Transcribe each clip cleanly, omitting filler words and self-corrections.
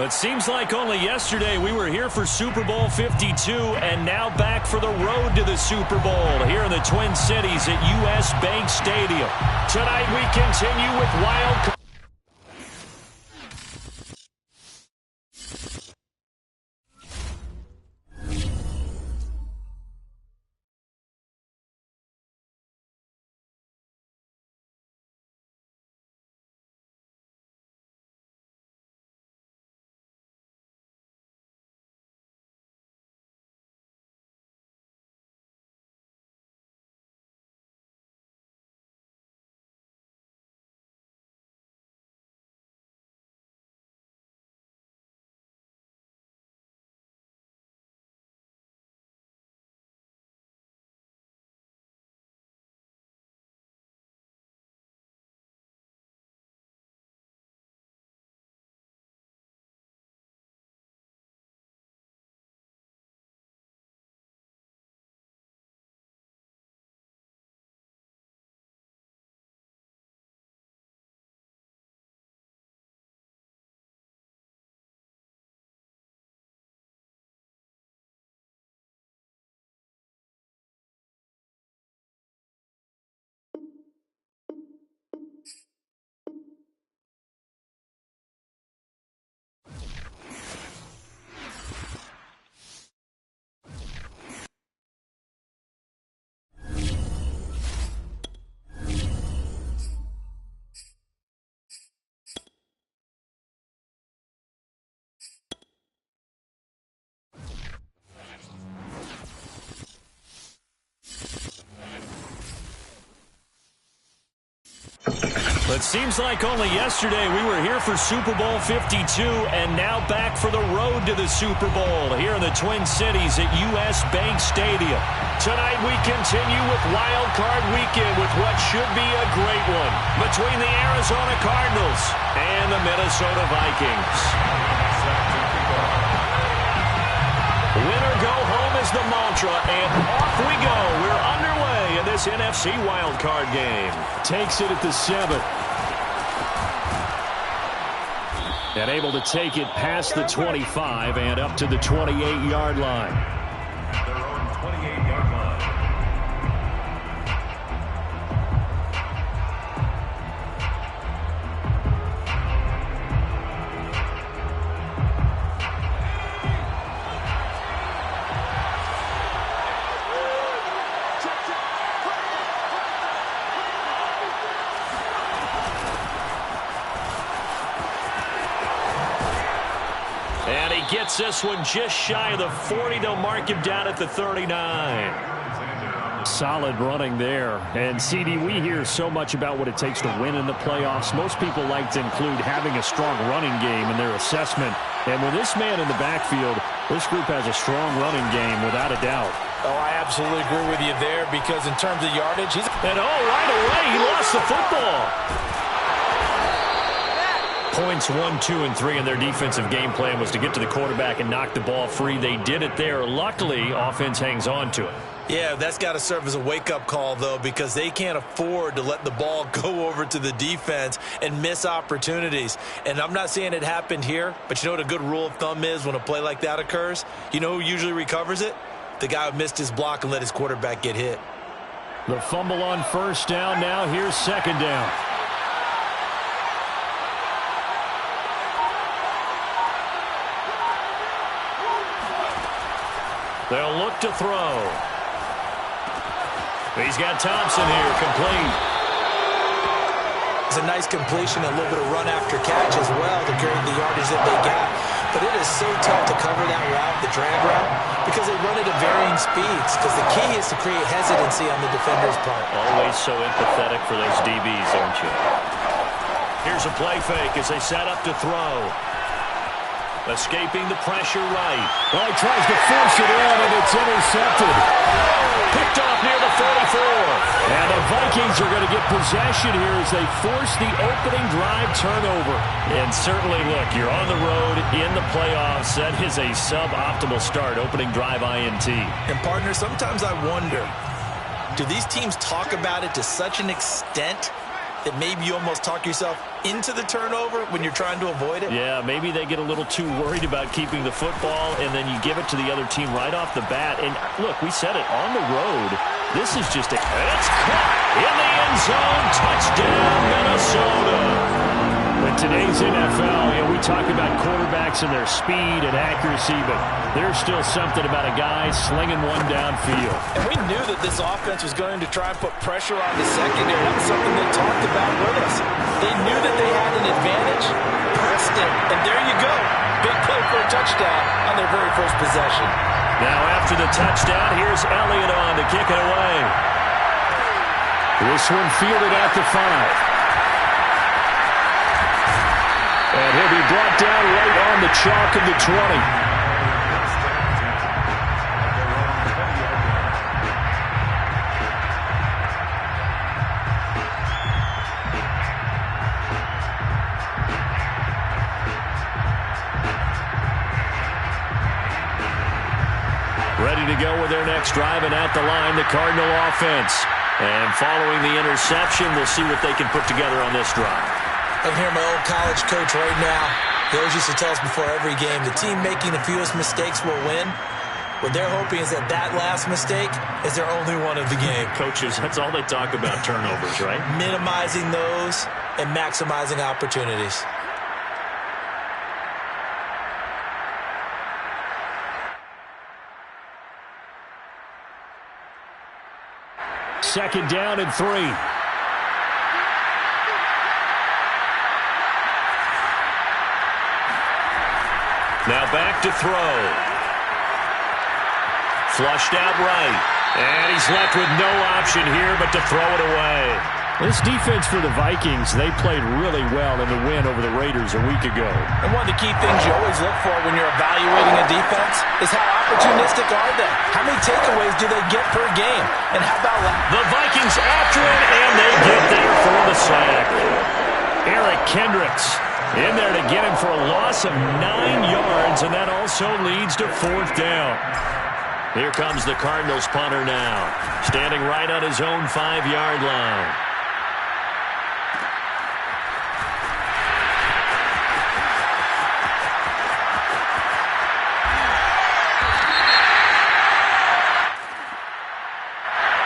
But seems like only yesterday we were here for Super Bowl 52 and now back for the road to the Super Bowl here in the Twin Cities at U.S. Bank Stadium. Tonight we continue with wild. But seems like only yesterday we were here for Super Bowl 52 and now back for the road to the Super Bowl here in the Twin Cities at U.S. Bank Stadium. Tonight we continue with Wild Card Weekend with what should be a great one between the Arizona Cardinals and the Minnesota Vikings. Win or go home is the mantra, and off we go. We're underway in this NFC Wild Card game. Takes it at the 7. And able to take it past the 25 and up to the 28-yard line. Their own 28-yard line. And he gets this one just shy of the 40. They'll mark him down at the 39. Solid running there. And, CD, we hear so much about what it takes to win in the playoffs. Most people like to include having a strong running game in their assessment. And with this man in the backfield, this group has a strong running game without a doubt. Oh, I absolutely agree with you there because in terms of yardage, and right away, he lost the football. Points 1, 2, and 3 in their defensive game plan was to get to the quarterback and knock the ball free. They did it there. Luckily, offense hangs on to it. Yeah, that's got to serve as a wake-up call, though, because they can't afford to let the ball go over to the defense and miss opportunities. And I'm not saying it happened here, but you know what a good rule of thumb is when a play like that occurs? You know who usually recovers it? The guy who missed his block and let his quarterback get hit. The fumble on first down. Now here's second down. They'll look to throw. He's got Thompson here, complete. It's a nice completion, a little bit of run after catch as well to carry the yardage that they got. But it is so tough to cover that route, the drag route, because they run it at varying speeds. Because the key is to create hesitancy on the defender's part. Always so empathetic for those DBs, aren't you? Here's a play fake as they set up to throw. Escaping the pressure right. Well, he tries to force it in, and it's intercepted. Picked off near the 44. And the Vikings are going to get possession here as they force the opening drive turnover. And certainly, look, you're on the road in the playoffs. That is a suboptimal start, opening drive INT. And, partner, sometimes I wonder, do these teams talk about it to such an extent that maybe you almost talk yourself into the turnover when you're trying to avoid it? Yeah, maybe they get a little too worried about keeping the football, and then you give it to the other team right off the bat. And look, we said it, on the road, this is just and it's caught in the end zone. Touchdown, Minnesota. In today's NFL, we talk about quarterbacks and their speed and accuracy, but there's still something about a guy slinging one downfield. And we knew that this offense was going to try and put pressure on the secondary. That was something they talked about with us. They knew that they had an advantage, pressed it, and there you go. Big play for a touchdown on their very first possession. Now after the touchdown, here's Elliott on to kick it away. This one fielded at the 5. And he'll be brought down right on the chalk of the 20. Ready to go with their next drive, and at the line, the Cardinal offense. And following the interception, we'll see what they can put together on this drive. I can hear my old college coach right now. He always used to tell us before every game, the team making the fewest mistakes will win. What they're hoping is that that last mistake is their only one of the game. Coaches, that's all they talk about, turnovers, right? Minimizing those and maximizing opportunities. Second down and 3. Now back to throw. Flushed out right. And he's left with no option here but to throw it away. This defense for the Vikings, they played really well in the win over the Raiders a week ago. And one of the key things you always look for when you're evaluating a defense is how opportunistic are they? How many takeaways do they get per game? And how about the Vikings after it, and they get there for the sack. Eric Kendricks in there to get him for a loss of 9 yards, and that also leads to 4th down. Here comes the Cardinals punter now, standing right on his own 5-yard line.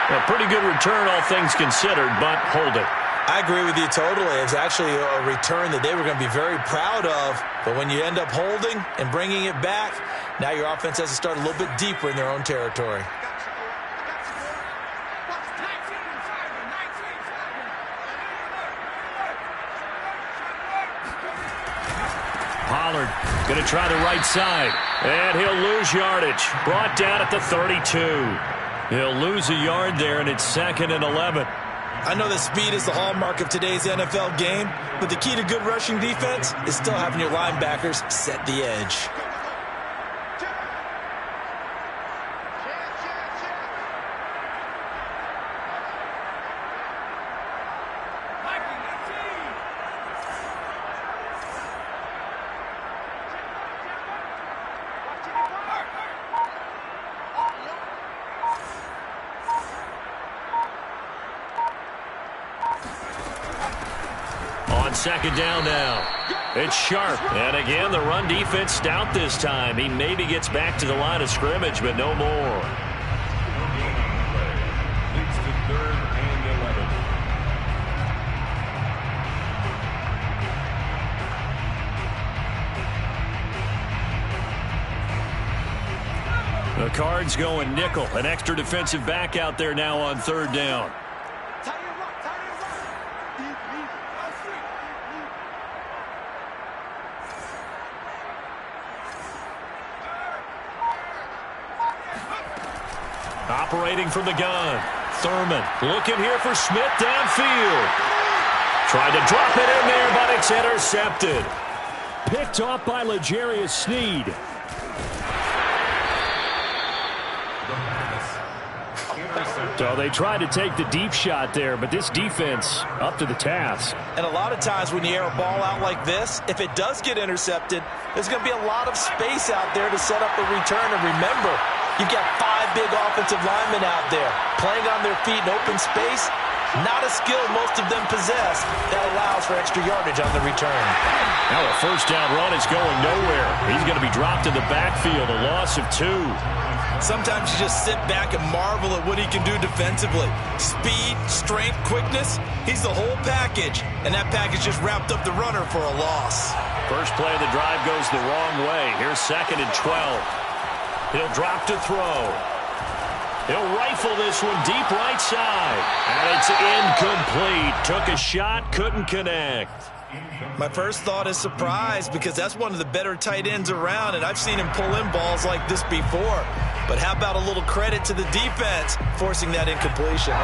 A pretty good return, all things considered, but hold it. I agree with you totally. It's actually a return that they were going to be very proud of. But when you end up holding and bringing it back, now your offense has to start a little bit deeper in their own territory. Pollard going to try the right side. And he'll lose yardage. Brought down at the 32. He'll lose a yard there, and it's 2nd and 11. I know that speed is the hallmark of today's NFL game, but the key to good rushing defense is still having your linebackers set the edge. Second down now. It's Sharp. And again, the run defense stout this time. He maybe gets back to the line of scrimmage, but no more. Leads to 3rd and 11. The Cards going nickel. An extra defensive back out there now on 3rd down. Operating from the gun. Thurman looking here for Smith downfield. Tried to drop it in there, but it's intercepted. Picked off by L'Jarius Sneed. So they tried to take the deep shot there, but this defense up to the task. And a lot of times when you air a ball out like this, if it does get intercepted, there's going to be a lot of space out there to set up a return. And remember, you've got 5 big offensive linemen out there playing on their feet in open space. Not a skill most of them possess that allows for extra yardage on the return. Now a first down run is going nowhere. He's going to be dropped in the backfield, a loss of 2. Sometimes you just sit back and marvel at what he can do defensively. Speed, strength, quickness, he's the whole package. And that package just wrapped up the runner for a loss. First play of the drive goes the wrong way. Here's 2nd and 12. He'll drop to throw. He'll rifle this one deep right side. And it's incomplete. Took a shot, couldn't connect. My first thought is surprise because that's one of the better tight ends around, and I've seen him pull in balls like this before. But how about a little credit to the defense forcing that incompletion?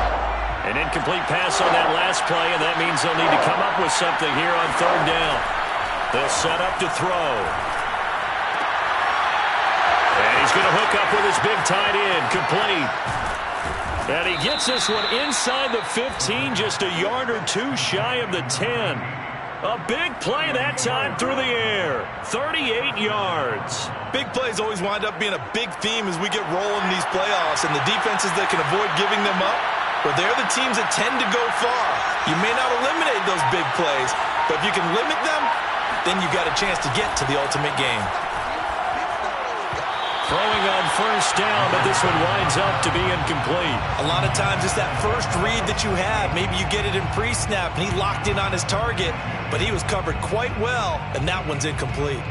An incomplete pass on that last play, and that means they'll need to come up with something here on 3rd down. They'll set up to throw. And he's going to hook up with his big tight end, complete. And he gets this one inside the 15, just a yard or 2 shy of the 10. A big play that time through the air. 38 yards. Big plays always wind up being a big theme as we get rolling in these playoffs, and the defenses that can avoid giving them up, well, they're the teams that tend to go far. You may not eliminate those big plays, but if you can limit them, then you've got a chance to get to the ultimate game. Throwing on first down, but this one winds up to be incomplete. A lot of times it's that first read that you have. Maybe you get it in pre-snap, and he locked in on his target, but he was covered quite well, and that one's incomplete.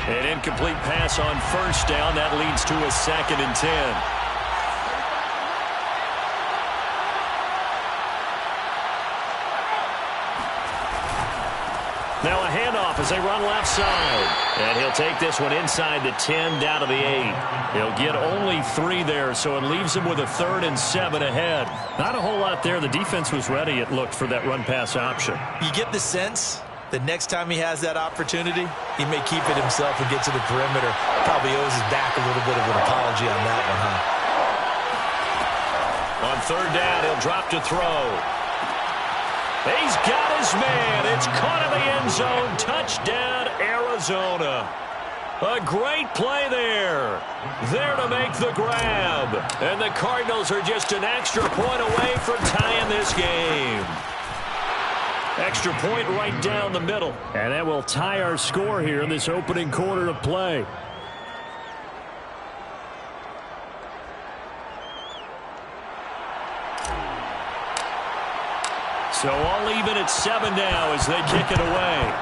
An incomplete pass on first down. That leads to a 2nd and 10. Now a handoff as they run left side. And he'll take this one inside the 10 down to the 8. He'll get only 3 there, so it leaves him with a 3rd and 7 ahead. Not a whole lot there. The defense was ready, it looked, for that run-pass option. You get the sense the next time he has that opportunity, he may keep it himself and get to the perimeter. Probably owes his back a little bit of an apology on that one, huh? On 3rd down, he'll drop to throw. He's got his man. It's caught in the end zone. Touchdown, Arizona. A great play there. There to make the grab. And the Cardinals are just an extra point away from tying this game. Extra point right down the middle. And that will tie our score here in this opening quarter of play. So all even at 7 now as they kick it away.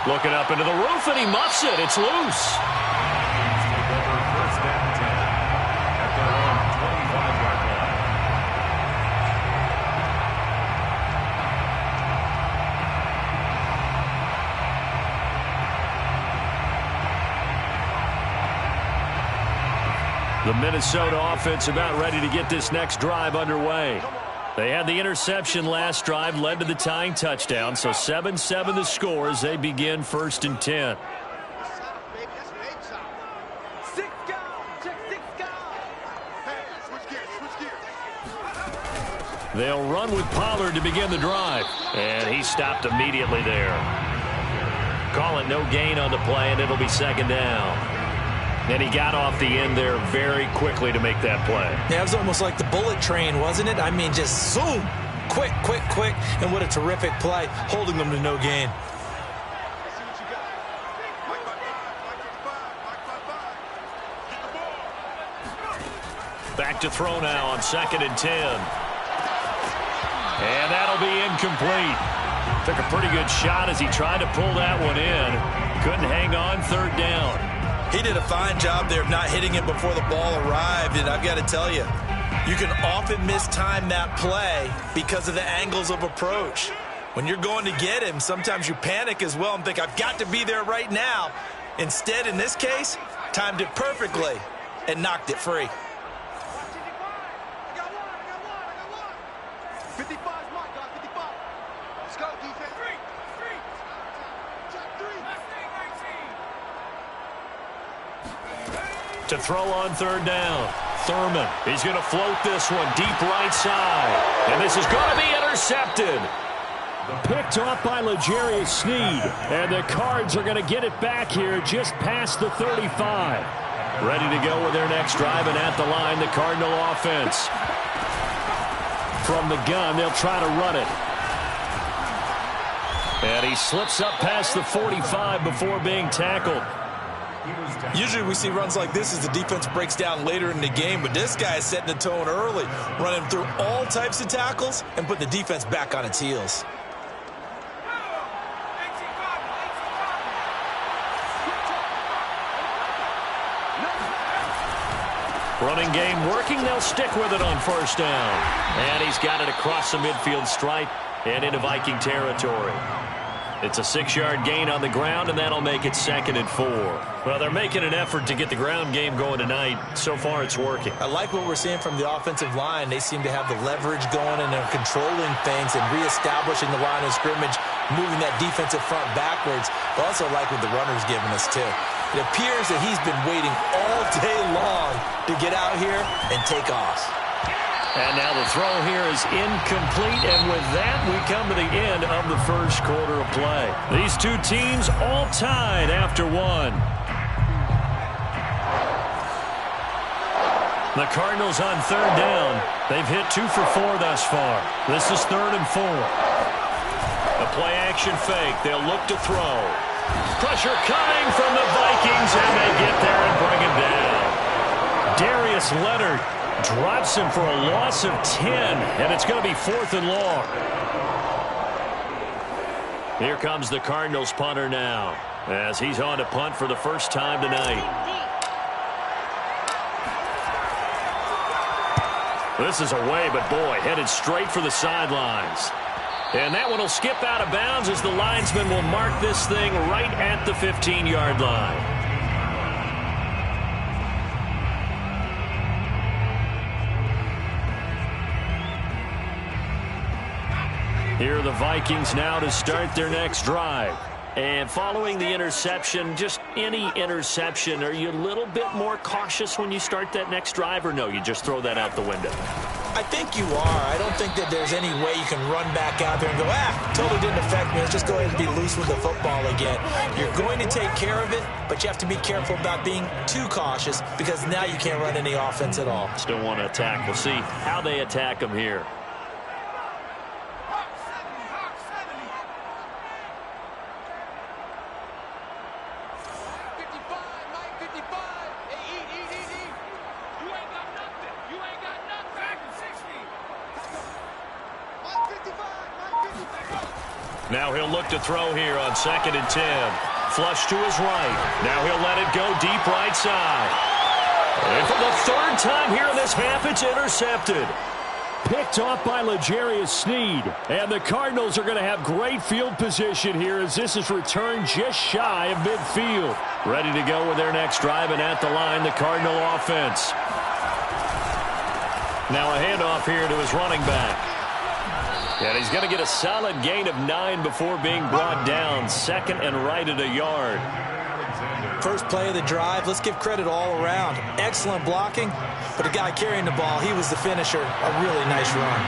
Looking up into the roof, and he muffs it. It's loose. Take over 1st and 10 at their own 25-yard line. The Minnesota offense about ready to get this next drive underway. They had the interception last drive, led to the tying touchdown, so 7-7 the score as they begin 1st and 10. They'll run with Pollard to begin the drive, and he stopped immediately there. Call it no gain on the play, and it'll be 2nd down. And he got off the end there very quickly to make that play. Yeah, it was almost like the bullet train, wasn't it? I mean, just zoom. Quick, quick, quick. And what a terrific play, holding them to no gain. Back to throw now on 2nd and 10. And that'll be incomplete. Took a pretty good shot as he tried to pull that one in. Couldn't hang on 3rd down. He did a fine job there of not hitting it before the ball arrived, and I've got to tell you, you can often mistime that play because of the angles of approach. When you're going to get him, sometimes you panic as well and think, I've got to be there right now. Instead, in this case, timed it perfectly and knocked it free. 55 mark, guys, 55. Let's go, defense. To throw on 3rd down. Thurman. He's going to float this one deep right side. And this is going to be intercepted. Picked off by L'Jarius Sneed. And the Cards are going to get it back here just past the 35. Ready to go with their next drive, and at the line, the Cardinal offense. From the gun, they'll try to run it. And he slips up past the 45 before being tackled. Usually we see runs like this as the defense breaks down later in the game, but this guy is setting the tone early, running through all types of tackles and put the defense back on its heels. Running game working. They'll stick with it on first down. And he's got it across the midfield stripe and into Viking territory. It's a 6-yard gain on the ground, and that'll make it 2nd and 4. Well, they're making an effort to get the ground game going tonight. So far, it's working. I like what we're seeing from the offensive line. They seem to have the leverage going, and they're controlling things and reestablishing the line of scrimmage, moving that defensive front backwards. I also like what the runner's giving us, too. It appears that he's been waiting all day long to get out here and take off. And now the throw here is incomplete, and with that, we come to the end of the first quarter of play. These two teams all tied after one. The Cardinals on 3rd down. They've hit 2 for 4 thus far. This is 3rd and 4. A play action fake. They'll look to throw. Pressure coming from the Vikings, and they get there and bring him down. Darius Leonard drops him for a loss of 10, and it's going to be 4th and long. Here comes the Cardinals punter now, as he's on to punt for the first time tonight. This is away, but boy, headed straight for the sidelines. And that one will skip out of bounds as the linesman will mark this thing right at the 15-yard line. Here are the Vikings now to start their next drive. And following the interception, just any interception, are you a little bit more cautious when you start that next drive, or no, you just throw that out the window? I think you are. I don't think that there's any way you can run back out there and go, totally didn't affect me. Let's just go ahead and be loose with the football again. You're going to take care of it, but you have to be careful about being too cautious because now you can't run any offense at all. Still want to attack. We'll see how they attack them here. Now he'll look to throw here on 2nd and 10. Flush to his right. Now he'll let it go deep right side. And for the 3rd time here in this half, it's intercepted. Picked off by L'Jarius Sneed. And the Cardinals are going to have great field position here as this is returned just shy of midfield. Ready to go with their next drive, and at the line, the Cardinal offense. Now a handoff here to his running back. And he's going to get a solid gain of 9 before being brought down. 2nd and right at a yard. First play of the drive, let's give credit all around. Excellent blocking, but the guy carrying the ball, he was the finisher. A really nice run.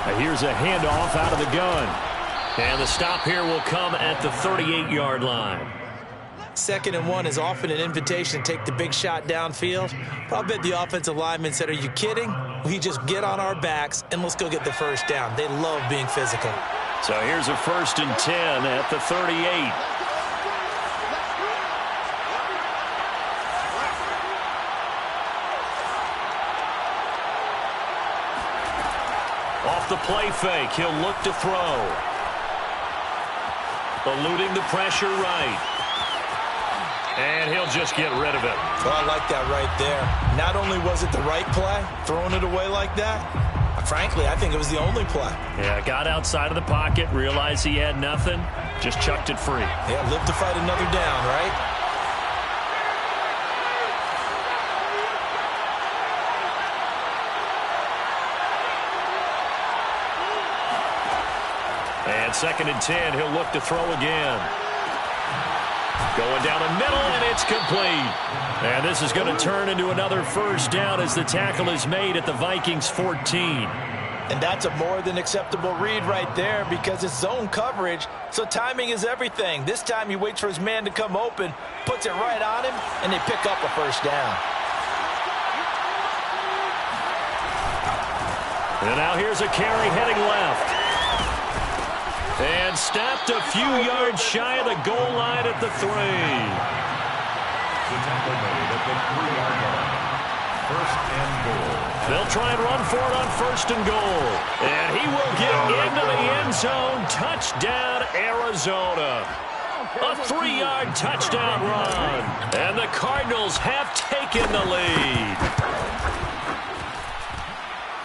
Now here's a handoff out of the gun. And the stop here will come at the 38-yard line. 2nd and 1 is often an invitation to take the big shot downfield. But I'll bet the offensive lineman said, are you kidding? We just get on our backs and let's go get the first down. They love being physical. So here's a 1st and 10 at the 38. Off the play fake, he'll look to throw. Eluding the pressure right. And he'll just get rid of it. Well, I like that right there. Not only was it the right play, throwing it away like that, frankly, I think it was the only play. Yeah, got outside of the pocket, realized he had nothing, just chucked it free. Yeah, live to fight another down, right? And 2nd and 10, he'll look to throw again. Going down the middle, and it's complete. And this is going to turn into another first down as the tackle is made at the Vikings 14. And that's a more than acceptable read right there because it's zone coverage, so timing is everything. This time he waits for his man to come open, puts it right on him, and they pick up a first down. And now here's a carry heading left. And stopped a few yards shy of the goal line at the 3. The tackle made at the 3-yard line. First and goal. They'll try and run for it on first and goal. And he will get into the end zone. Touchdown, Arizona. A 3-yard touchdown run. And the Cardinals have taken the lead.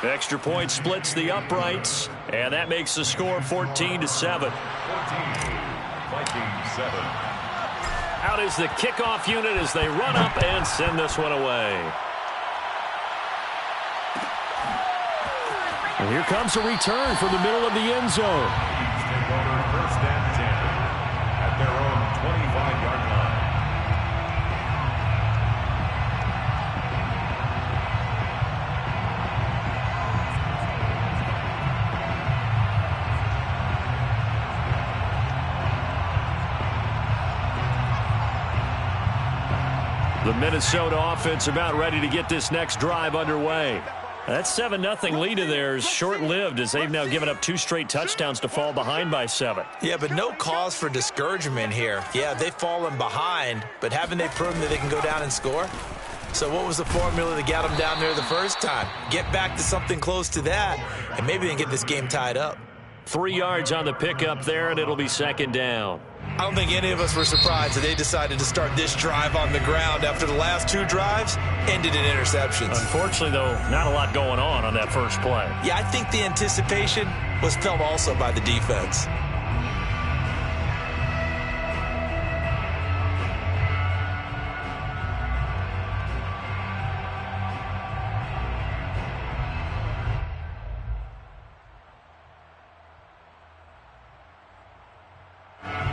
Extra point splits the uprights. And that makes the score 14-7. 14, Vikings 7. Out is the kickoff unit as they run up and send this one away. And here comes a return from the middle of the end zone. Take over first and 10 at their own 25-yard line. The Minnesota offense about ready to get this next drive underway. That 7-0 lead of theirs short-lived as they've now given up 2 straight touchdowns to fall behind by 7. Yeah, but no cause for discouragement here. Yeah, they've fallen behind, but haven't they proven that they can go down and score? So what was the formula that got them down there the first time? Get back to something close to that, and maybe they can get this game tied up. 3 yards on the pickup there, and it'll be second down. I don't think any of us were surprised that they decided to start this drive on the ground after the last 2 drives ended in interceptions. Unfortunately, though, not a lot going on that first play. Yeah, I think the anticipation was felt also by the defense.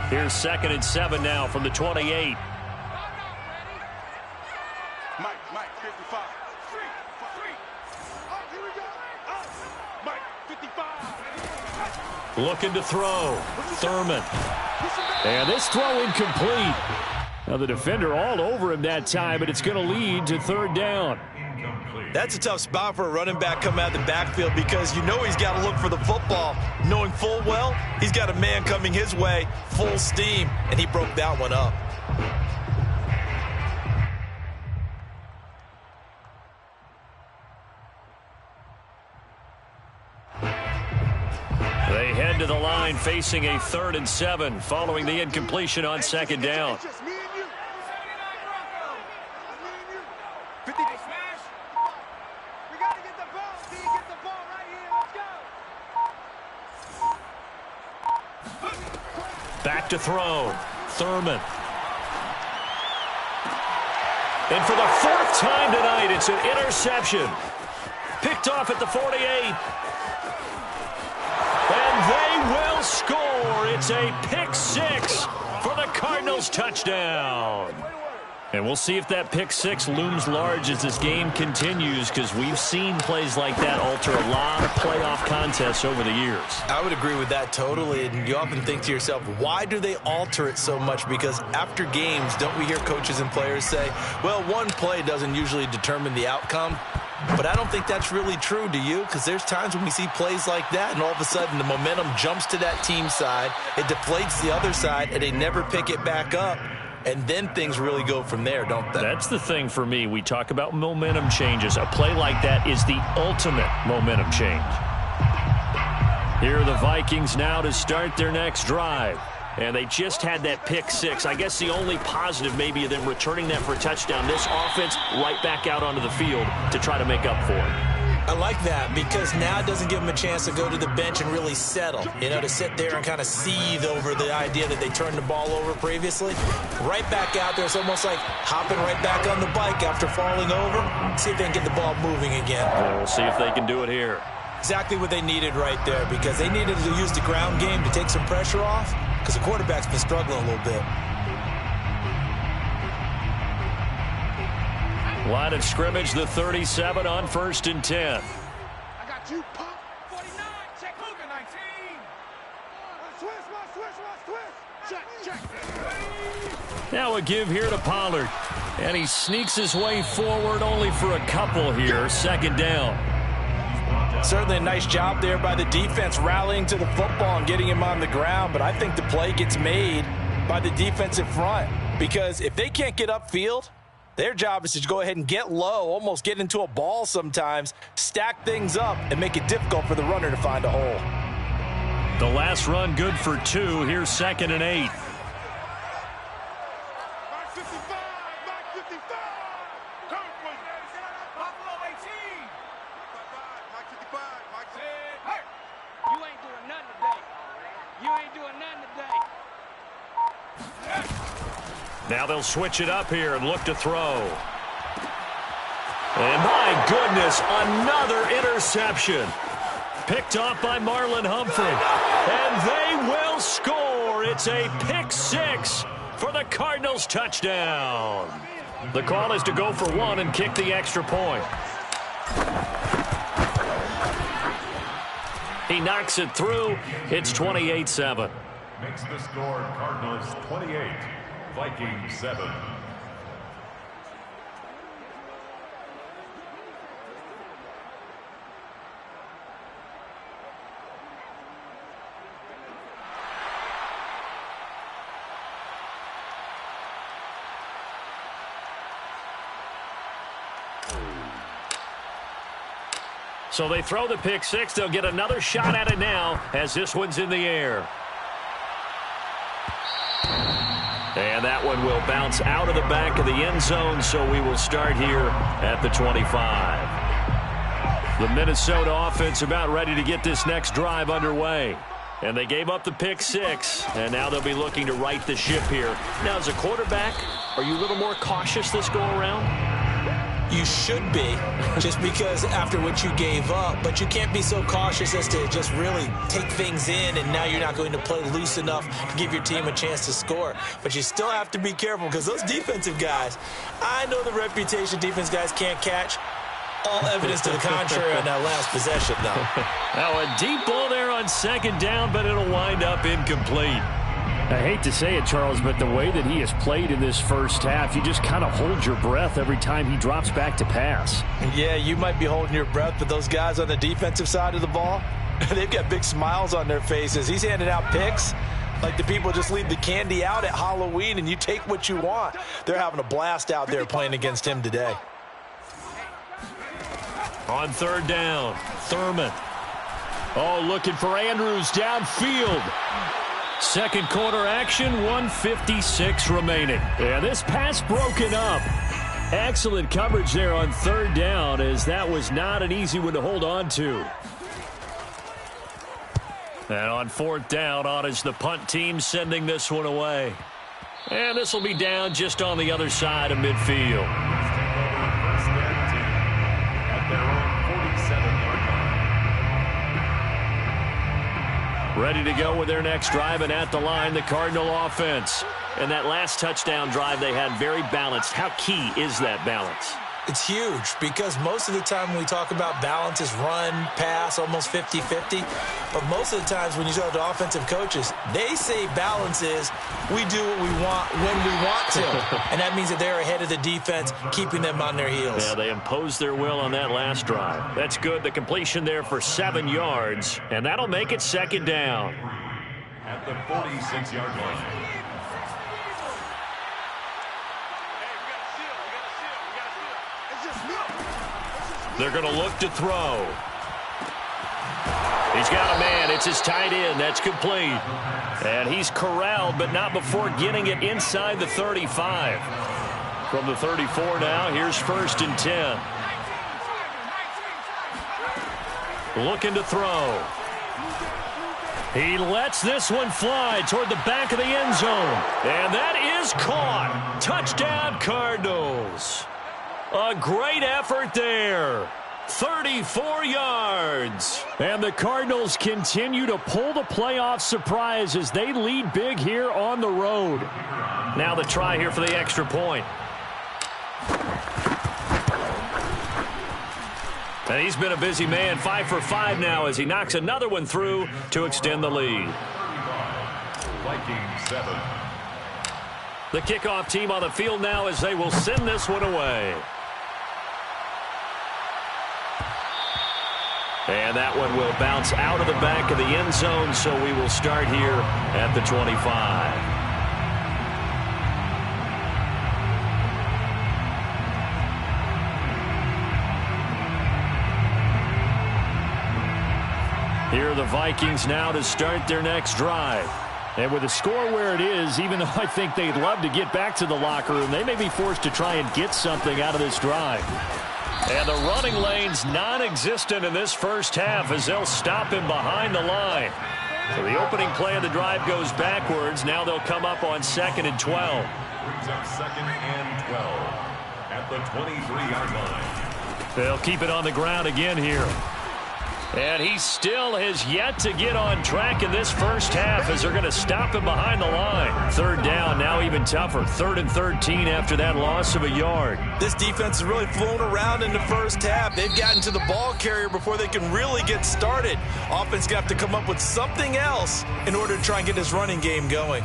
Here's 2nd and 7 now from the 28. Mike, 55. Oh, here we go. Mike, 55. Looking to throw. Thurman. And this throw incomplete. Now the defender all over him that time, but it's going to lead to 3rd down. That's a tough spot for a running back coming out of the backfield because you know he's got to look for the football, knowing full well he's got a man coming his way, full steam, and he broke that one up. They head to the line facing a 3rd and 7 following the incompletion on 2nd down. Just me and you. We got to get the ball. See, get the ball right here. Let's go. Back to throw. Thurman. And for the 4th time tonight, it's an interception. Picked off at the 48. And they will score. It's a pick 6 for the Cardinals touchdown. And we'll see if that pick 6 looms large as this game continues, because we've seen plays like that alter a lot of playoff contests over the years. I would agree with that totally, and you often think to yourself, why do they alter it so much? Because after games, don't we hear coaches and players say, well, one play doesn't usually determine the outcome? But I don't think that's really true, do you? Because there's times when we see plays like that, and all of a sudden the momentum jumps to that team side, it deflates the other side, and they never pick it back up. And then things really go from there, don't they? That's the thing for me. We talk about momentum changes. A play like that is the ultimate momentum change. Here are the Vikings now to start their next drive. And they just had that pick 6. I guess the only positive maybe of them returning that for a touchdown. This offense right back out onto the field to try to make up for it. I like that because now it doesn't give them a chance to go to the bench and really settle, you know, to sit there and kind of seethe over the idea that they turned the ball over previously. Right back out there, it's almost like hopping right back on the bike after falling over. See if they can get the ball moving again. And we'll see if they can do it here. Exactly what they needed right there because they needed to use the ground game to take some pressure off because the quarterback's been struggling a little bit. Line of scrimmage, the 37 on 1st and 10. I got you, pump. 49, check. Luka, 19. Switch. Check. Now a give here to Pollard. And he sneaks his way forward only for a couple here. 2nd down. Certainly a nice job there by the defense rallying to the football and getting him on the ground. But I think the play gets made by the defensive front. Because if they can't get upfield, their job is to go ahead and get low, almost get into a ball sometimes, stack things up, and make it difficult for the runner to find a hole. The last run good for 2. Here's 2nd and 8. Mike 55. Buffalo 18. Mike 55. Mike 10. Hey, you ain't doing nothing today. Now they'll switch it up here and look to throw. And my goodness, another interception. Picked off by Marlon Humphrey. And they will score. It's a pick 6 for the Cardinals touchdown. The call is to go for 1 and kick the extra point. He knocks it through. It's 28-7. Makes the score Cardinals 28, Vikings 7. So they throw the pick 6. They'll get another shot at it now as this one's in the air. And that one will bounce out of the back of the end zone, so we will start here at the 25. The Minnesota offense about ready to get this next drive underway. And they gave up the pick 6, and now they'll be looking to right the ship here. Now, as a quarterback, are you a little more cautious this go-around? You should be, just because after what you gave up, but you can't be so cautious as to just really take things in, and now you're not going to play loose enough to give your team a chance to score. But you still have to be careful, because those defensive guys, I know the reputation defense guys can't catch. All evidence to the contrary on that last possession, though. Now a deep ball there on 2nd down, but it'll wind up incomplete. I hate to say it, Charles, but the way that he has played in this first half, you just kind of hold your breath every time he drops back to pass. Yeah, you might be holding your breath, but those guys on the defensive side of the ball, they've got big smiles on their faces. He's handing out picks like the people just leave the candy out at Halloween and you take what you want. They're having a blast out there playing against him today. On 3rd down, Thurman. Oh, looking for Andrews downfield. 2nd quarter action, 1:56 remaining. And this pass broken up. Excellent coverage there on 3rd down, as that was not an easy one to hold on to. And on 4th down, on is the punt team sending this one away. And this will be down just on the other side of midfield. First and 10 at their own 47-yard line. Ready to go with their next drive, and at the line, the Cardinal offense. And that last touchdown drive they had very balanced. How key is that balance? It's huge, because most of the time when we talk about balance is run, pass, almost 50-50. But most of the times when you talk to offensive coaches, they say balance is we do what we want when we want to. And that means that they're ahead of the defense, keeping them on their heels. Yeah, they imposed their will on that last drive. That's good. The completion there for 7 yards, and that'll make it 2nd down. At the 46-yard line. They're going to look to throw. He's got a man. It's his tight end. That's complete. And he's corralled, but not before getting it inside the 35. From the 34 now, here's 1st and 10. Looking to throw. He lets this one fly toward the back of the end zone. And that is caught. Touchdown, Cardinals. A great effort there. 34 yards. And the Cardinals continue to pull the playoff surprise as they lead big here on the road. Now the try here for the extra point. And he's been a busy man, 5 for 5 now as he knocks another one through to extend the lead. Vikings 7. The kickoff team on the field now as they will send this one away. And that one will bounce out of the back of the end zone, so we will start here at the 25. Here are the Vikings now to start their next drive. And with the score where it is, even though I think they'd love to get back to the locker room, they may be forced to try and get something out of this drive. And the running lane's non-existent in this first half as they'll stop him behind the line. So the opening play of the drive goes backwards. Now they'll come up on 2nd and 12. Brings up 2nd and 12 at the 23-yard line. They'll keep it on the ground again here. And he still has yet to get on track in this first half as they're going to stop him behind the line. 3rd down, now even tougher. 3rd and 13 after that loss of a yard. This defense has really flown around in the first half. They've gotten to the ball carrier before they can really get started. Offense going to have to come up with something else in order to try and get this running game going.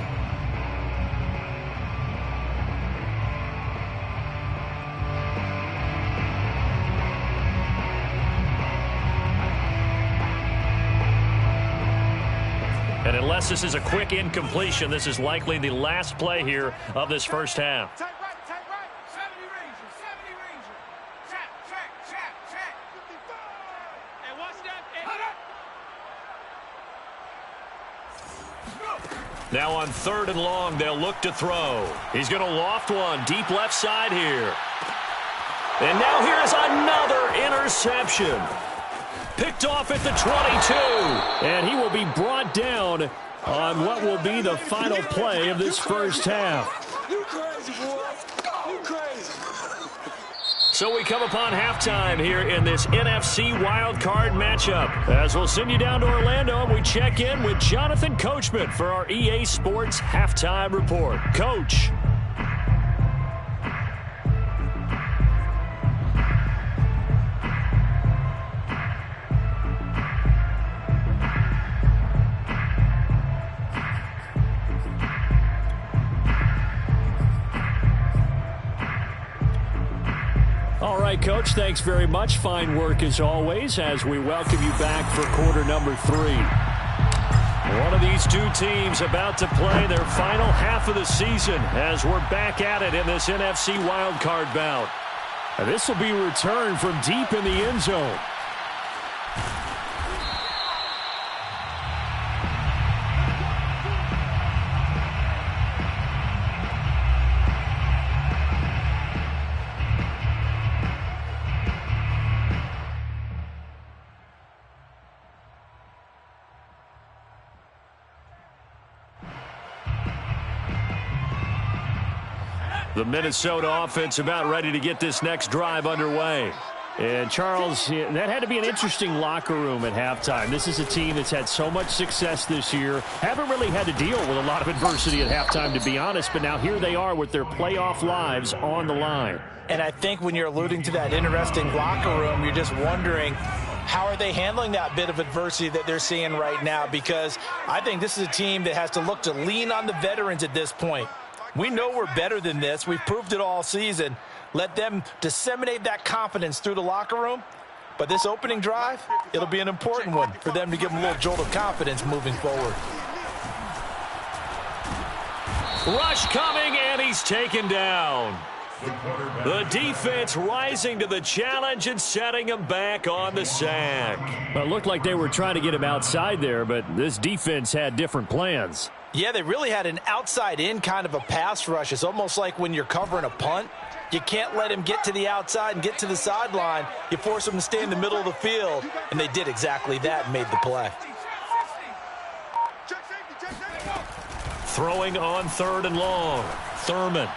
And unless this is a quick incompletion, this is likely the last play here of this first half. Take right, 70 Ranger. Check. And watch that. Now on 3rd and long, they'll look to throw. He's going to loft one deep left side here. And now here's another interception. Picked off at the 22. And he will be brought down on what will be the final play of this first half. You crazy, boy. You crazy. So we come upon halftime here in this NFC wildcard matchup. As we'll send you down to Orlando, and we check in with Jonathan Coachman for our EA Sports Halftime Report. Coach. All right, Coach, thanks very much. Fine work as always as we welcome you back for quarter number 3. One of these two teams about to play their final half of the season as we're back at it in this NFC wildcard bout. And this will be returned from deep in the end zone. The Minnesota offense about ready to get this next drive underway. And, Charles, that had to be an interesting locker room at halftime. This is a team that's had so much success this year. Haven't really had to deal with a lot of adversity at halftime, to be honest. But now here they are with their playoff lives on the line. And I think when you're alluding to that interesting locker room, you're just wondering, how are they handling that bit of adversity that they're seeing right now? Because I think this is a team that has to look to lean on the veterans at this point. We know we're better than this. We've proved it all season. Let them disseminate that confidence through the locker room. But this opening drive, it'll be an important one for them to give them a little jolt of confidence moving forward. Rush coming, and he's taken down. The defense rising to the challenge and setting him back on the sack. Well, it looked like they were trying to get him outside there, but this defense had different plans. Yeah, they really had an outside-in kind of a pass rush. It's almost like when you're covering a punt. You can't let him get to the outside and get to the sideline. You force him to stay in the middle of the field, and they did exactly that and made the play. Throwing on 3rd and long. Thurman.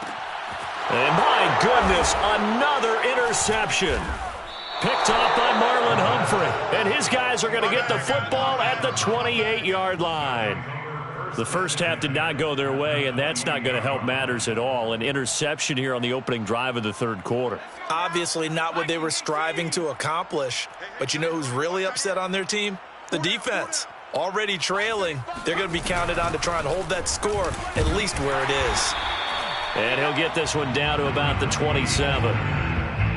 And my goodness, another interception. Picked off by Marlon Humphrey. And his guys are going to get the football at the 28-yard line. The first half did not go their way, and that's not going to help matters at all. An interception here on the opening drive of the third quarter. Obviously not what they were striving to accomplish. But you know who's really upset on their team? The defense. Already trailing, they're going to be counted on to try and hold that score at least where it is. And he'll get this one down to about the 27.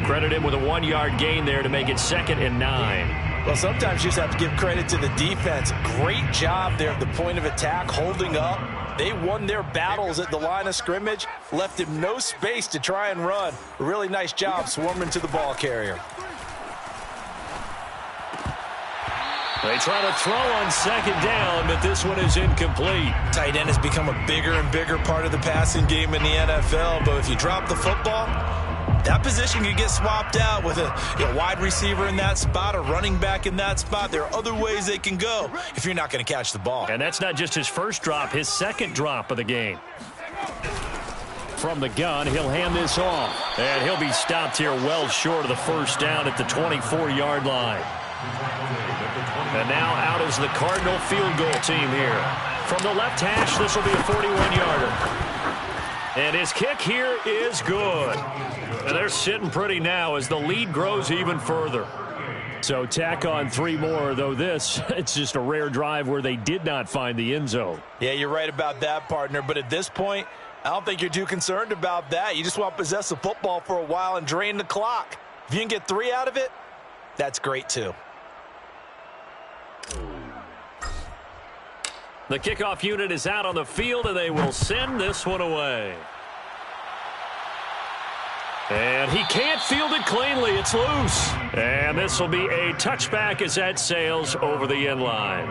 Credit him with a 1-yard gain there to make it 2nd and 9. Well, sometimes you just have to give credit to the defense. Great job there at the point of attack, holding up. They won their battles at the line of scrimmage, left him no space to try and run. A really nice job swarming to the ball carrier. They try to throw on 2nd down, but this one is incomplete. Tight end has become a bigger and bigger part of the passing game in the NFL, but if you drop the football, that position could get swapped out with a wide receiver in that spot, a running back in that spot. There are other ways they can go if you're not going to catch the ball. And that's not just his first drop, his 2nd drop of the game. From the gun, he'll hand this off. And he'll be stopped here well short of the first down at the 24-yard line. And now out is the Cardinal field goal team here. From the left hash, this will be a 41-yarder. And his kick here is good. And they're sitting pretty now as the lead grows even further. So tack on 3 more, though this, it's just a rare drive where they did not find the end zone. Yeah, you're right about that, partner. But at this point, I don't think you're too concerned about that. You just want to possess the football for a while and drain the clock. If you can get 3 out of it, that's great too. The kickoff unit is out on the field, and they will send this one away. And he can't field it cleanly. It's loose. And this will be a touchback as that sails over the end line.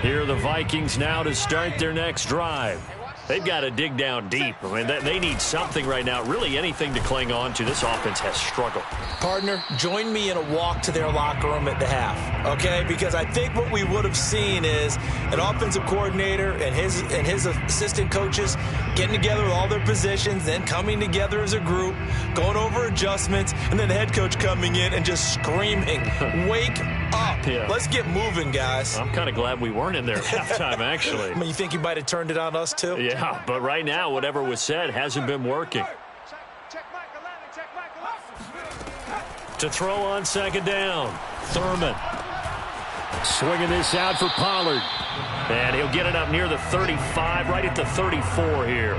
Here are the Vikings now to start their next drive. They've got to dig down deep. I mean, they need something right now, really anything to cling on to. This offense has struggled. Partner, join me in a walk to their locker room at the half, okay? Because I think what we would have seen is an offensive coordinator and his assistant coaches getting together with all their positions, then coming together as a group, going over adjustments, and then the head coach coming in and just screaming, wake up. Yeah. Let's get moving, guys. I'm kind of glad we weren't in there at halftime, actually. I mean, you think he might have turned it on us, too? Yeah, but right now, whatever was said hasn't been working. To throw on 2nd down, Thurman. Swinging this out for Pollard. And he'll get it up near the 35, right at the 34 here.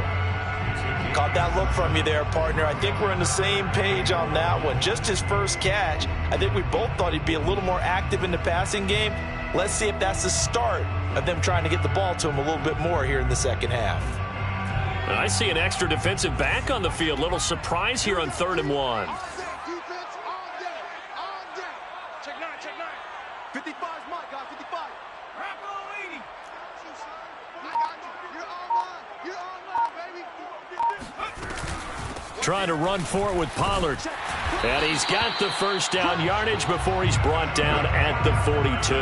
Caught that look from you there, partner. I think we're on the same page on that one. Just his first catch, I think we both thought he'd be a little more active in the passing game. Let's see if that's the start of them trying to get the ball to him a little bit more here in the second half. I see an extra defensive back on the field. Little surprise here on 3rd and 1. Check 9, check 9. 55 is my guy, 55. Bravo 80. I got you. You're online. You're online, baby. Trying to run for it with Pollard. And he's got the first down yardage before he's brought down at the 42.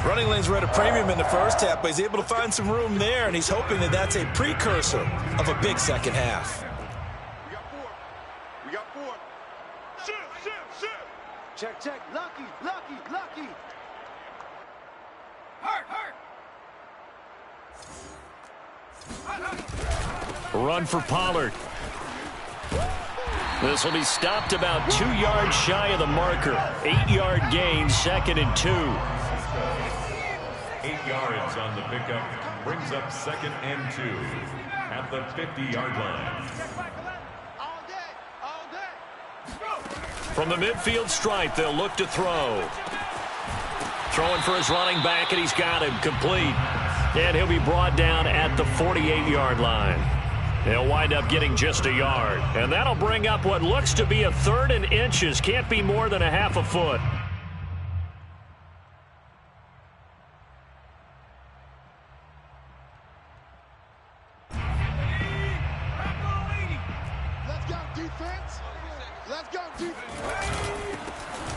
Running lanes were at a premium in the first half, but he's able to find some room there, and he's hoping that that's a precursor of a big second half. We got 4. We got 4. Shoot. Check. Lucky. Hurt. Run for Pollard. This will be stopped about 2 yards shy of the marker. 8-yard gain, 2nd and 2. 8 yards on the pickup brings up 2nd and 2 at the 50-yard line. All day. From the midfield stripe, they'll look to throw. Throwing for his running back, and he's got him complete. And he'll be brought down at the 48-yard line. He'll wind up getting just a yard. And that'll bring up what looks to be a 3rd and inches. Can't be more than a half a foot.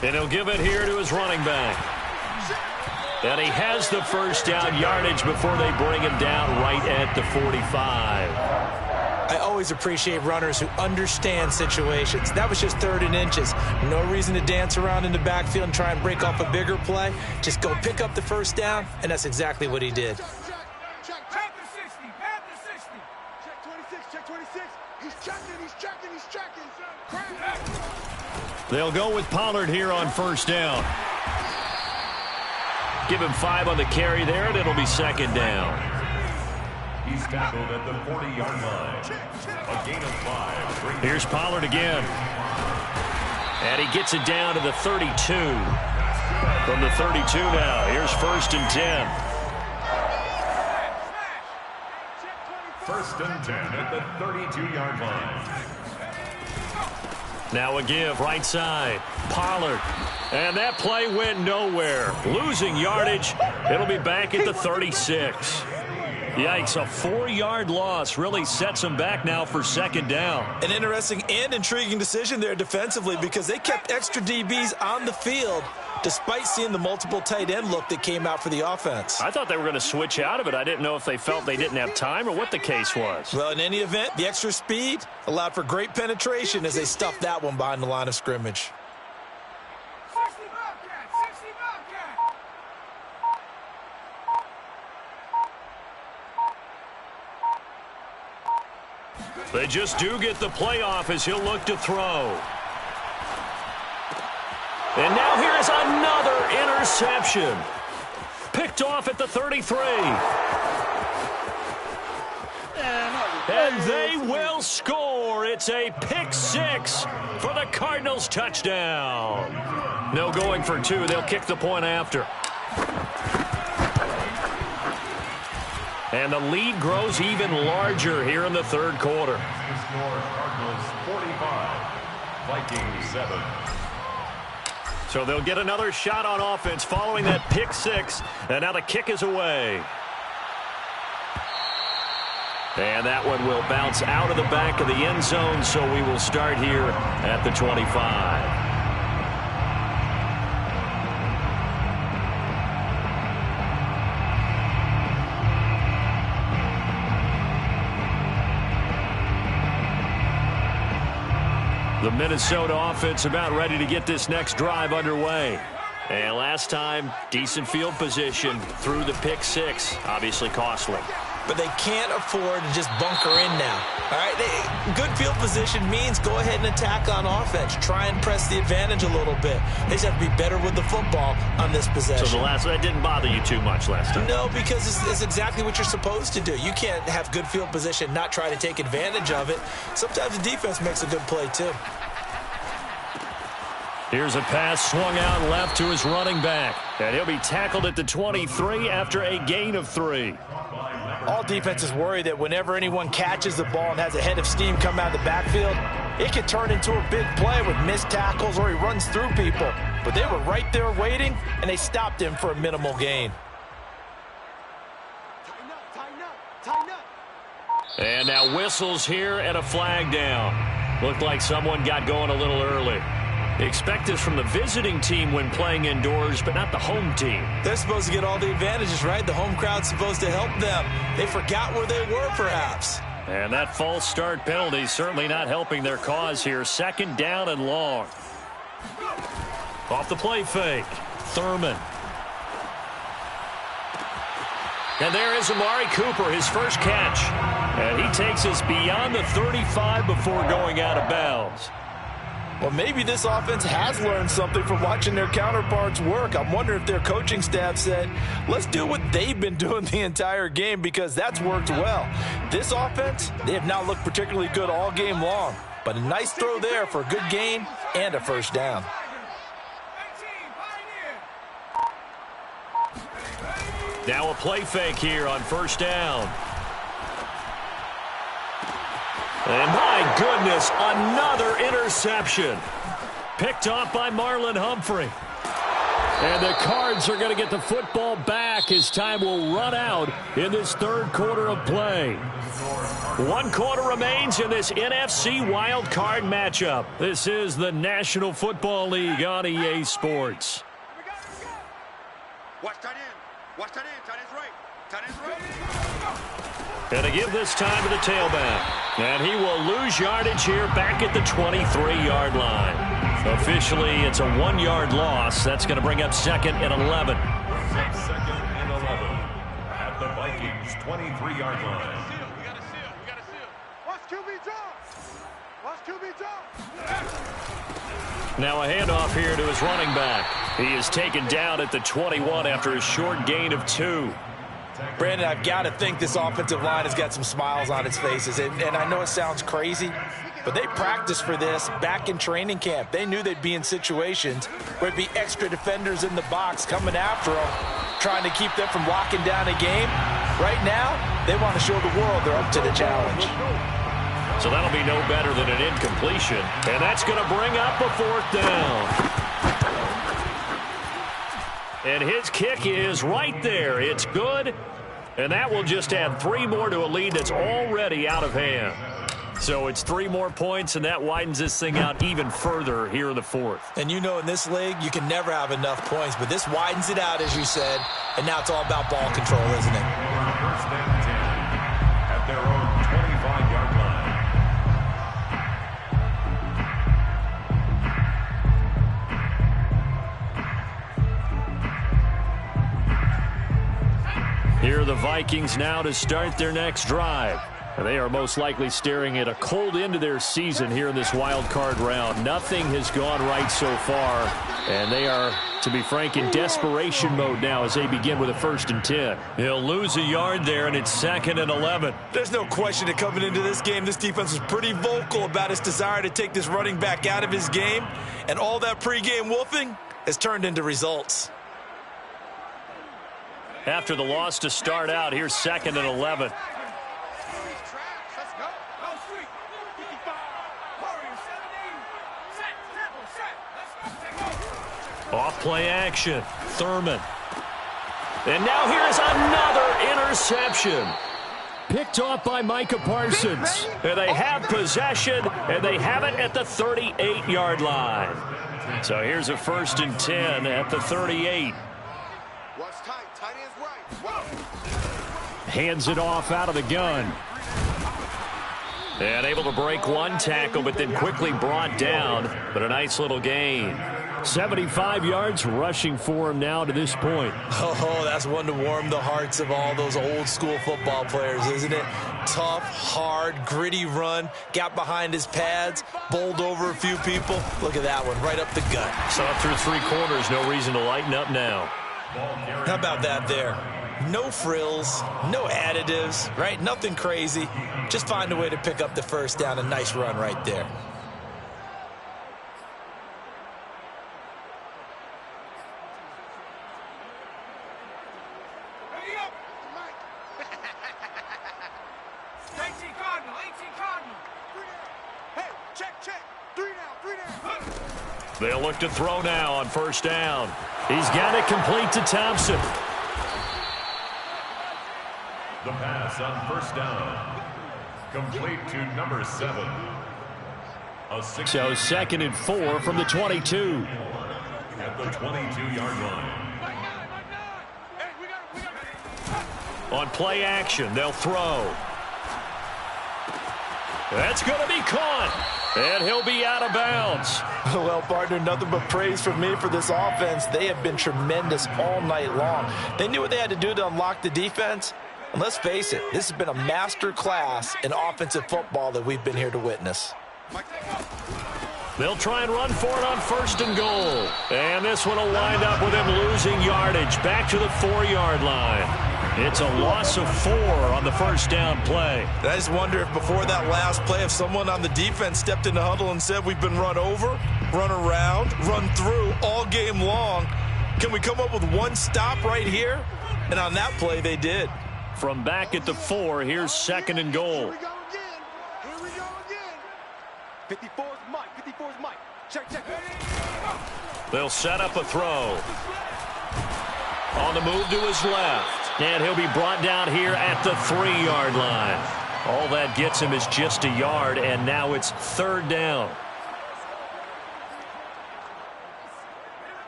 And he'll give it here to his running back. And he has the first down yardage before they bring him down right at the 45. I I always appreciate runners who understand situations. That was just 3rd and inches. No reason to dance around in the backfield and try and break off a bigger play. Just go pick up the first down, and that's exactly what he did. Check 26, check 26. He's checking. They'll go with Pollard here on first down. Give him 5 on the carry there, and it'll be 2nd down. He's tackled at the 40-yard line. A gain of 5. Here's Pollard again. And he gets it down to the 32. From the 32 now, here's 1st and 10. 1st and 10 at the 32-yard line. Now a give, right side. Pollard. And that play went nowhere. Losing yardage. It'll be back at the 36. Yikes, a 4-yard loss really sets them back now for 2nd down. An interesting and intriguing decision there defensively because they kept extra DBs on the field despite seeing the multiple tight end look that came out for the offense. I thought they were going to switch out of it. I didn't know if they felt they didn't have time or what the case was. Well, in any event, the extra speed allowed for great penetration as they stuffed that one behind the line of scrimmage. They just do get the playoff as he'll look to throw. And now here's another interception. Picked off at the 33. And they will score. It's a pick 6 for the Cardinals touchdown. No going for 2. They'll kick the point after. And the lead grows even larger here in the 3rd quarter. The score, Cardinals 45, Vikings 7. So they'll get another shot on offense following that pick 6. And now the kick is away. And that one will bounce out of the back of the end zone, so we will start here at the 25. The Minnesota offense about ready to get this next drive underway. And last time, decent field position through the pick 6, obviously costly. But they can't afford to just bunker in now. All right, good field position means go ahead and attack on offense. Try and press the advantage a little bit. They just have to be better with the football on this possession. So that didn't bother you too much last time? No, because it's exactly what you're supposed to do. You can't have good field position, not try to take advantage of it. Sometimes the defense makes a good play too. Here's a pass swung out left to his running back. And he'll be tackled at the 23 after a gain of 3. All defenses worry that whenever anyone catches the ball and has a head of steam come out of the backfield, it can turn into a big play with missed tackles or he runs through people. But they were right there waiting, and they stopped him for a minimal gain. Tighten up. And now whistles here and a flag down. Looked like someone got going a little early. Expect this from the visiting team when playing indoors, but not the home team. They're supposed to get all the advantages, right? The home crowd's supposed to help them. They forgot where they were, perhaps. And that false start penalty certainly not helping their cause here. 2nd down and long. Off the play fake. Thurman. And there is Amari Cooper, his first catch. And he takes us beyond the 35 before going out of bounds. Well, maybe this offense has learned something from watching their counterparts work. I'm wondering if their coaching staff said, let's do what they've been doing the entire game because that's worked well. This offense, they have not looked particularly good all game long. But a nice throw there for a good gain and a first down. Now a play fake here on first down. And my goodness, another interception. Picked off by Marlon Humphrey. And the Cards are going to get the football back as time will run out in this 3rd quarter of play. 1 quarter remains in this NFC wild card matchup. This is the National Football League on EA Sports. Watch tight end. Tight end's right. And to give this time to the tailback. And he will lose yardage here back at the 23-yard line. Officially, it's a 1-yard loss. That's going to bring up 2nd and 11. 2nd and 11 at the Vikings' 23-yard line. We got to seal. We got to seal. Watch QB drop. Watch QB drop. Now a handoff here to his running back. He is taken down at the 21 after a short gain of 2. Brandon, I've got to think this offensive line has got some smiles on its faces. And I know it sounds crazy, but they practiced for this back in training camp. They knew they'd be in situations where it'd be extra defenders in the box coming after them, trying to keep them from locking down a game. Right now, they want to show the world they're up to the challenge. So that'll be no better than an incompletion. And that's going to bring up a 4th down. And his kick is right there. It's good. And that will just add 3 more to a lead that's already out of hand. So it's 3 more points, and that widens this thing out even further here in the 4th. And you know in this league, you can never have enough points, but this widens it out, as you said. And now it's all about ball control, isn't it? 1st and 10 at their own 25-yard line. Here are the Vikings now to start their next drive. And they are most likely staring at a cold end to their season here in this wild card round. Nothing has gone right so far. And they are, to be frank, in desperation mode now as they begin with a 1st and 10. He'll lose a yard there, and it's 2nd and 11. There's no question that coming into this game, this defense was pretty vocal about its desire to take this running back out of his game. And all that pregame wolfing has turned into results. After the loss to start out, here's 2nd and 11. Off play action. Thurman. And now here's another interception. Picked off by Micah Parsons. And they have possession, and they have it at the 38-yard line. So here's a 1st and 10 at the 38. Hands it off out of the gun. And able to break 1 tackle, but then quickly brought down. But a nice little gain. 75 yards rushing for him now to this point. Oh, that's one to warm the hearts of all those old school football players, isn't it? Tough, hard, gritty run. Got behind his pads, bowled over a few people. Look at that one, right up the gut. Saw through 3 quarters, no reason to lighten up now. How about that there? No frills, no additives, right? Nothing crazy. Just find a way to pick up the 1st down. A nice run right there. They'll look to throw now on 1st down. He's got it complete to Thompson. The pass on 1st down. Complete to number 7. So 2nd and 4 from the 22. At the 22-yard line. On play action, they'll throw. That's going to be caught. And he'll be out of bounds. Well, partner, nothing but praise from me for this offense. They have been tremendous all night long. They knew what they had to do to unlock the defense. And let's face it, this has been a master class in offensive football that we've been here to witness. They'll try and run for it on 1st and goal. And this one will wind up with him losing yardage back to the 4-yard line. It's a loss of 4 on the 1st down play. And I just wonder if before that last play, if someone on the defense stepped in the huddle and said, we've been run over, run around, run through all game long. Can we come up with one stop right here? And on that play, they did. From back at the 4, here's 2nd and goal. Here we go again. Here we go again. 54 is Mike. 54 is Mike. Check, check. They'll set up a throw. On the move to his left. And he'll be brought down here at the 3-yard line. All that gets him is just a yard, and now it's 3rd down.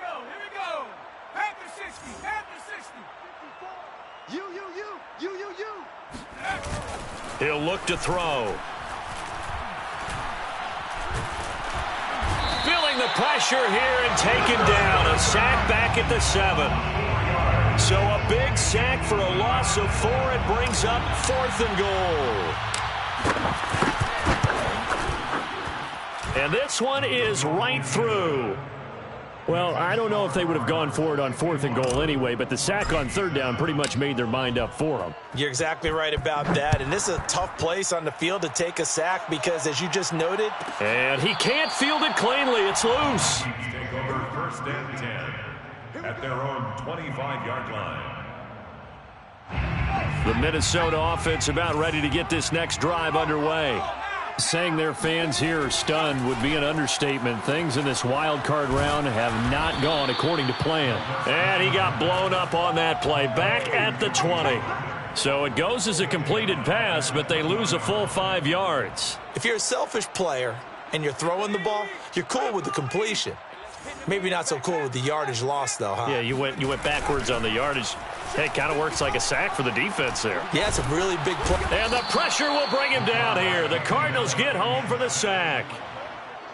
Here we go. Half the 60. You. He'll look to throw. Feeling the pressure here and taken down. A sack back at the 7. So a big sack for a loss of 4. It brings up 4th and goal. And this one is right through. Well, I don't know if they would have gone for it on 4th and goal anyway, but the sack on 3rd down pretty much made their mind up for them. You're exactly right about that, and this is a tough place on the field to take a sack because, as you just noted... And he can't field it cleanly. It's loose. Take over 1st and 10 at their own 25-yard line. The Minnesota offense about ready to get this next drive underway. Saying their fans here are stunned would be an understatement. Things in this wild card round have not gone according to plan. And he got blown up on that play. Back at the 20. So it goes as a completed pass, but they lose a full 5 yards. If you're a selfish player and you're throwing the ball, you're cool with the completion. Maybe not so cool with the yardage loss, though, huh? Yeah, you went backwards on the yardage. Hey, it kind of works like a sack for the defense there. Yeah, it's a really big play. And the pressure will bring him down here. The Cardinals get home for the sack.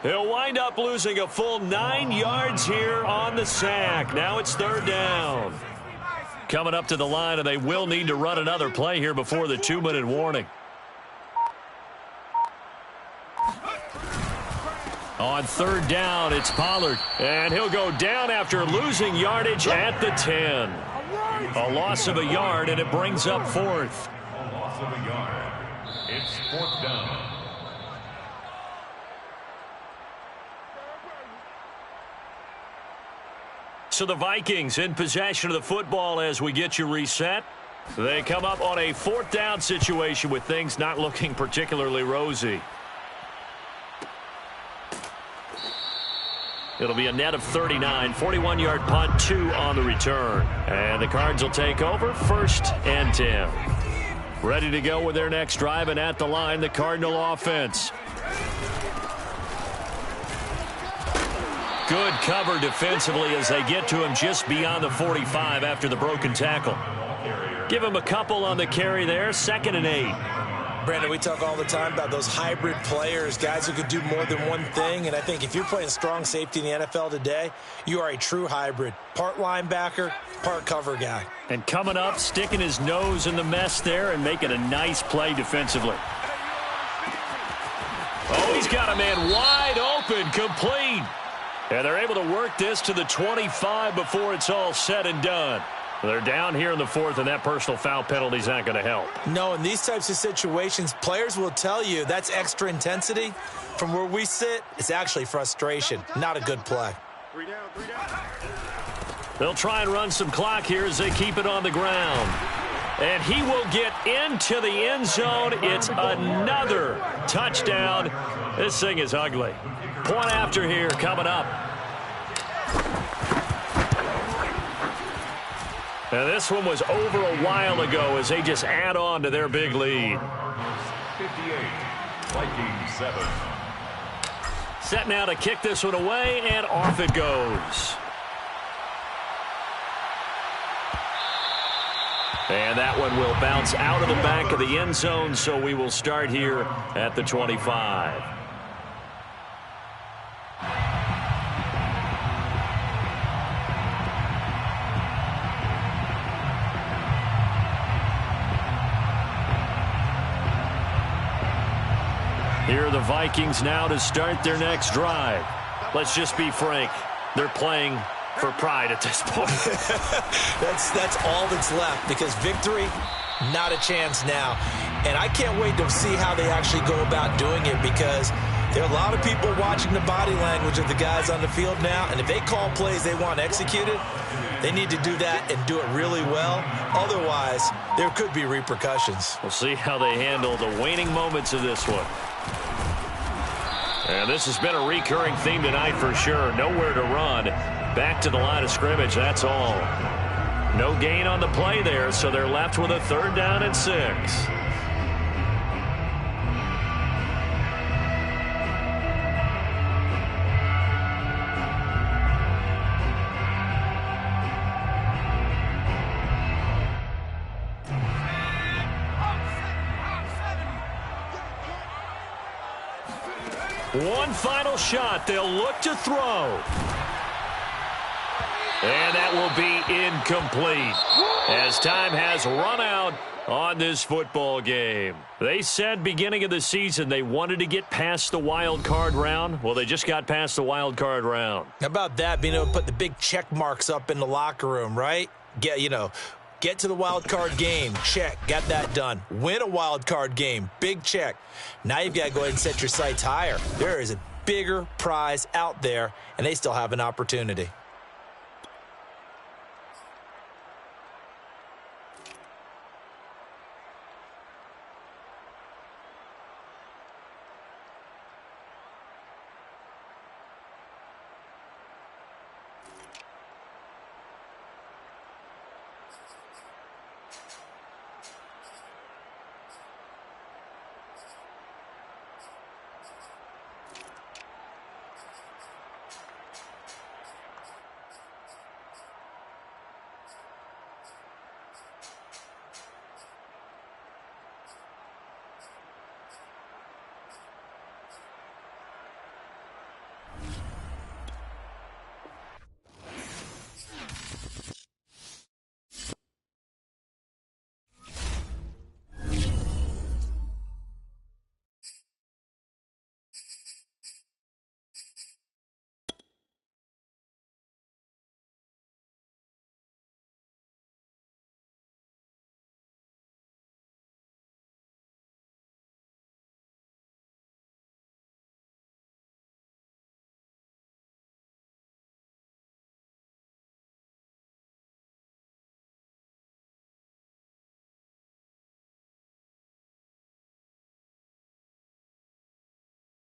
He'll wind up losing a full 9 yards here on the sack. Now it's 3rd down. Coming up to the line, and they will need to run another play here before the 2-minute warning. On 3rd down, it's Pollard. And he'll go down after losing yardage at the 10. A loss of a yard, and it brings up 4th. A loss of a yard. It's 4th down. So the Vikings in possession of the football as we get you reset. They come up on a 4th down situation with things not looking particularly rosy. It'll be a net of 39, 41-yard punt, 2 on the return. And the Cards will take over 1st and 10. Ready to go with their next drive, and at the line, the Cardinal offense. Good cover defensively as they get to him just beyond the 45 after the broken tackle. Give him a couple on the carry there, 2nd and 8. Brandon, we talk all the time about those hybrid players, guys who could do more than one thing. And I think if you're playing strong safety in the NFL today, you are a true hybrid. Part linebacker, part cover guy. And coming up, sticking his nose in the mess there and making a nice play defensively. Oh, he's got a man wide open, complete. And they're able to work this to the 25 before it's all said and done. They're down here in the 4th, and that personal foul penalty is not going to help. No, in these types of situations, players will tell you that's extra intensity. From where we sit, it's actually frustration. Not a good play. 3 down, 3 down. They'll try and run some clock here as they keep it on the ground. And he will get into the end zone. It's another touchdown. This thing is ugly. Point after here coming up. And this one was over a while ago as they just add on to their big lead. 58, Vikings 7. Set now to kick this one away, and off it goes. And that one will bounce out of the back of the end zone, so we will start here at the 25. Here are the Vikings now to start their next drive. Let's just be frank. They're playing for pride at this point. That's all that's left, because victory, not a chance now. And I can't wait to see how they actually go about doing it, because there are a lot of people watching the body language of the guys on the field now, and if they call plays they want executed, they need to do that and do it really well. Otherwise, there could be repercussions. We'll see how they handle the waning moments of this one. And this has been a recurring theme tonight for sure. Nowhere to run. Back to the line of scrimmage, that's all. No gain on the play there, so they're left with a 3rd down and 6. One final shot. They'll look to throw. And that will be incomplete as time has run out on this football game. They said beginning of the season they wanted to get past the wild card round. Well, they just got past the wild card round. How about that, being able to put the big check marks up in the locker room, right? Get to the wild card game. Check. Got that done. Win a wild card game. Big check. Now you've got to go ahead and set your sights higher. There is a bigger prize out there, and they still have an opportunity.